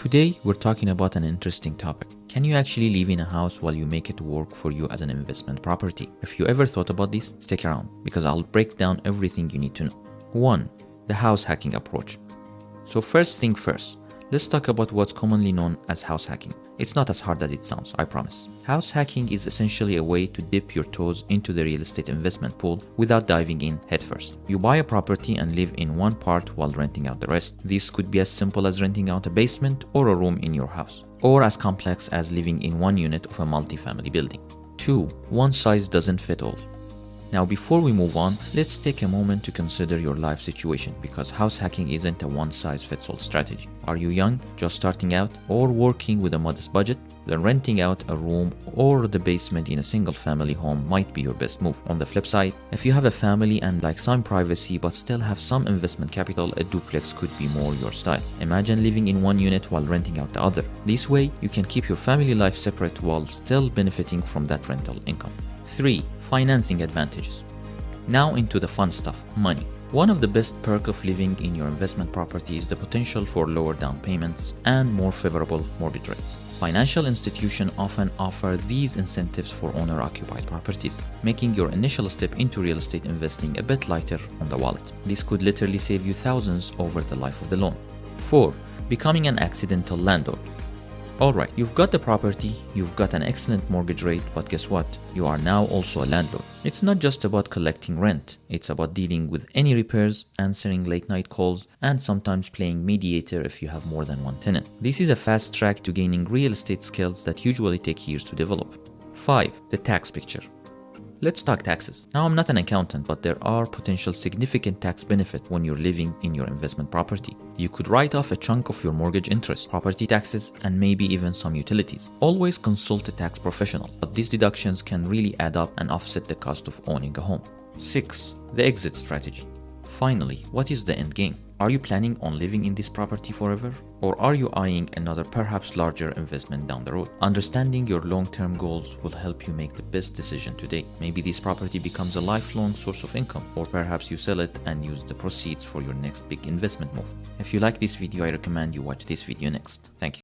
Today, we're talking about an interesting topic. Can you actually live in a house while you make it work for you as an investment property? If you ever thought about this, stick around because I'll break down everything you need to know. 1. The house hacking approach. So first thing first, let's talk about what's commonly known as house hacking. It's not as hard as it sounds, I promise. House hacking is essentially a way to dip your toes into the real estate investment pool without diving in headfirst. You buy a property and live in one part while renting out the rest. This could be as simple as renting out a basement or a room in your house, or as complex as living in one unit of a multi-family building. 2. One size doesn't fit all. Now before we move on, let's take a moment to consider your life situation because house hacking isn't a one-size-fits-all strategy. Are you young, just starting out, or working with a modest budget? Then renting out a room or the basement in a single-family home might be your best move. On the flip side, if you have a family and like some privacy but still have some investment capital, a duplex could be more your style. Imagine living in one unit while renting out the other. This way, you can keep your family life separate while still benefiting from that rental income. 3. Financing advantages. Now into the fun stuff, money. One of the best perks of living in your investment property is the potential for lower down payments and more favorable mortgage rates. Financial institutions often offer these incentives for owner-occupied properties, making your initial step into real estate investing a bit lighter on the wallet. This could literally save you thousands over the life of the loan. 4. Becoming an accidental landlord. Alright, you've got the property, you've got an excellent mortgage rate, but guess what? You are now also a landlord. It's not just about collecting rent, it's about dealing with any repairs, answering late night calls, and sometimes playing mediator if you have more than one tenant. This is a fast track to gaining real estate skills that usually take years to develop. 5. The tax picture. Let's talk taxes. Now, I'm not an accountant, but there are potential significant tax benefits when you're living in your investment property. You could write off a chunk of your mortgage interest, property taxes, and maybe even some utilities. Always consult a tax professional, but these deductions can really add up and offset the cost of owning a home. 6. The exit strategy. Finally, what is the end game? Are you planning on living in this property forever? Or are you eyeing another perhaps larger investment down the road? Understanding your long-term goals will help you make the best decision today. Maybe this property becomes a lifelong source of income, or perhaps you sell it and use the proceeds for your next big investment move. If you like this video, I recommend you watch this video next. Thank you.